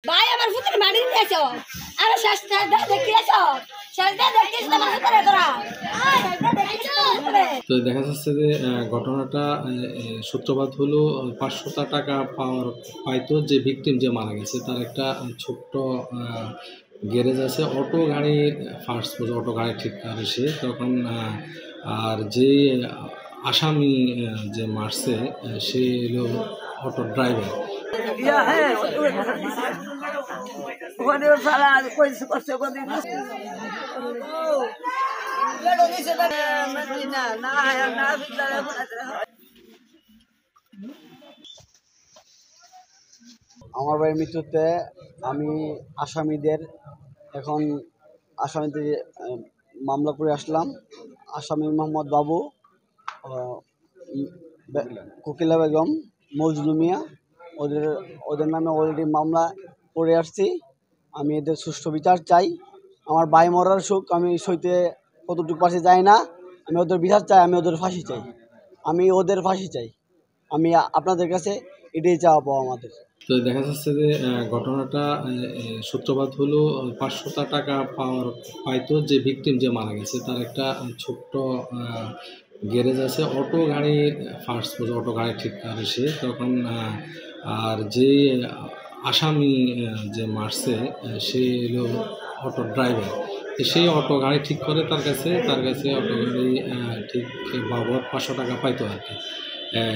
ভাই আমার ফুটের মারি দিয়েছ আর শেষটা দেখিয়েছ শেষটা দেখিস না মানে করে তোরা তো দেখা যাচ্ছে যে ঘটনাটা সূত্রপাত হলো 500 টাকা পাইতো যে ভিকটিম যে মারা গেছে তার একটা ছোট্ট গ্যারেজ আছে অটো গাড়ির ফার্স্ট অটো গাড়ি ঠিক করে সে তখন আর যে আসামি যে মারছে সে হলো অটো ড্রাইভার। আমার ভাইয়ের মৃত্যুতে আমি আসামিদের এখন আসামিদের মামলা করে আসলাম। আসামি মোহাম্মদ বাবু, কোকিলা বেগম, মজনু মিয়া, ওদের নামে অলরেডি মামলা করে আসছি। আমি এদের সুষ্ঠু বিচার চাই। আমার ভাই মরার শোক আমি সইতে কতটুকু পাশে যাই না। আমি ওদের বিচার চাই, আমি ওদের ফাঁসি চাই, আমি ওদের ফাঁসি চাই। আমি আপনাদের কাছে এটাই চাওয়া পাওয়া আমাদের। তো দেখা যাচ্ছে যে ঘটনাটা সূত্রপাত হলো 500 টাকা পাইতো যে ভিকটিম যে মারা গেছে তার একটা ছোট্ট গ্যারেজ আছে অটো গাড়ির ফার্স্ট অটো গাড়ি ঠিক করে সে তখন আর যে আসামি যে মারছে সে হলো অটো ড্রাইভার। সেই অটো গাড়ি ঠিক করে তার কাছে অটো গাড়ি ঠিক বাবদ 500 টাকা পাইতো আর কি।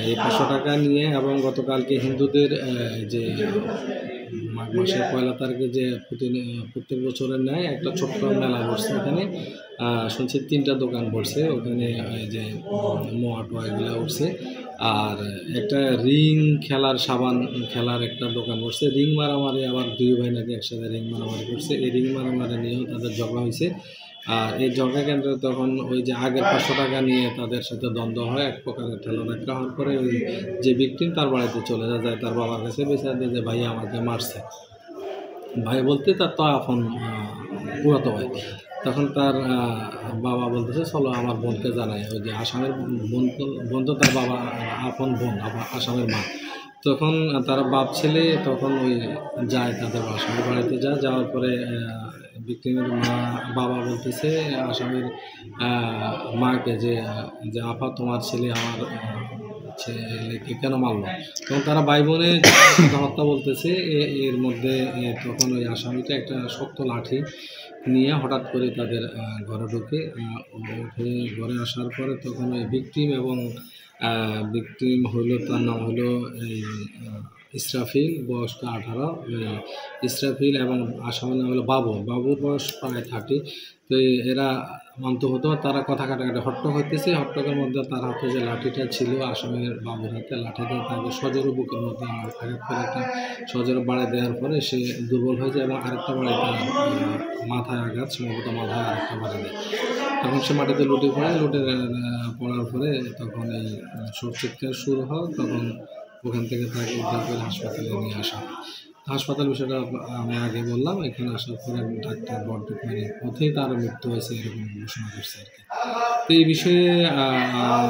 এই 500 টাকা নিয়ে এবং গতকালকে হিন্দুদের যে মাঘ মাসের 1 তারিখে যে প্রত্যেক বছরের ন্যায় একটা ছোট্ট মেলা বসছে ওখানে শুনছি 3টা দোকান বসছে ওখানে যে মোয়া টোয়া এগুলো উঠছে আর একটা রিং খেলার সাবান খেলার একটা দোকান বসছে। রিং মারামারি আবার 2 ভাই নাকি একসাথে রিং মারামারি করছে। এই রিং মারামারি নিয়েও তাদের ঝগড়া হয়েছে। আর এই ঝগড়া কেন্দ্রে তখন ওই যে আগের 500 টাকা নিয়ে তাদের সাথে দ্বন্দ্ব হয়, এক প্রকারের ঠেলা ধাক্কা হওয়ার পরে ওই যে ভিকটিম তার বাড়িতে চলে যায় তার বাবার কাছে বিচার দিয়ে যে ভাই আমাকে মারছে। ভাই বলতে তার তো আপন পুরাতো ভাই। তখন তার বাবা বলতেছে চলো আমার বোনকে জানায়। ওই যে আসামের বোন তো তার বাবা আপন বোন আসামের মা। তখন তারা বাপ ছেলে তখন ওই যায় তাদের আসামের বাড়িতে যাওয়ার পরে ভিকটিমের বাবা বলতেছে আসামের মাকে যে আপা তোমার ছেলে আমার ছেলেকে কেন মারলো। তখন তারা ভাই বোনের কথাবার্তা বলতেছে। এর মধ্যে তখন ওই আসামিটা একটা শক্ত লাঠি নিয়ে হঠাৎ করে তাদের ঘরে ঢুকে ঘরে আসার পরে তখন ওই ভিকটিম এবং ভিকটিম হইলো তার নাম হলো এই ইসরাফিল, বয়স 18। ইসরাফিল এবং আসামের নাম হলো বাবুর বয়স প্রায় 30। তো এরা মানতে হতো তারা কথা কাটাকাটি হট্টক হইতেছে। হট্টকের মধ্যে তার হাতে যে লাঠিটা ছিল আসামের বাবুর হাতে লাঠিটা তাকে সজোরে বুকের মধ্যে আঘাত করে একটা সজোরে বাড়ি দেওয়ার পরে সে দুর্বল হয়ে যায় এবং আরেকটা বাড়ি তার মাথায় আঘাত সম্ভবত মাথায় আরেকটা বাড়ি দেয়। তখন সে মাটিতে লুটে পড়ার পরে তখন এই চিৎকার শুরু হয়। তখন ওখান থেকে তাকে উদ্ধার করে হাসপাতালে নিয়ে আসা। হাসপাতাল বিষয়টা আমি আগে বললাম। এখানে আসার পরে ডাক্তার বর্ধমানের পথেই তার মৃত্যু হয়েছে এরকম ঘোষণা করছে আর কি। তো এই বিষয়ে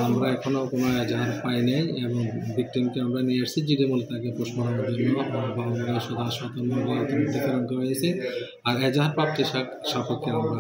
আমরা এখনও কোনো এজাহার পাই নাই এবং ভিকটিমকে আমরা নিয়ে আসছি জিডিমূলে তাকে পোস্টমর্টমের জন্য বাংলাদেশ সদর হাসপাতাল প্রেরণ করা হয়েছে। আর এজাহার প্রাপ্তি সাপেক্ষে আমরা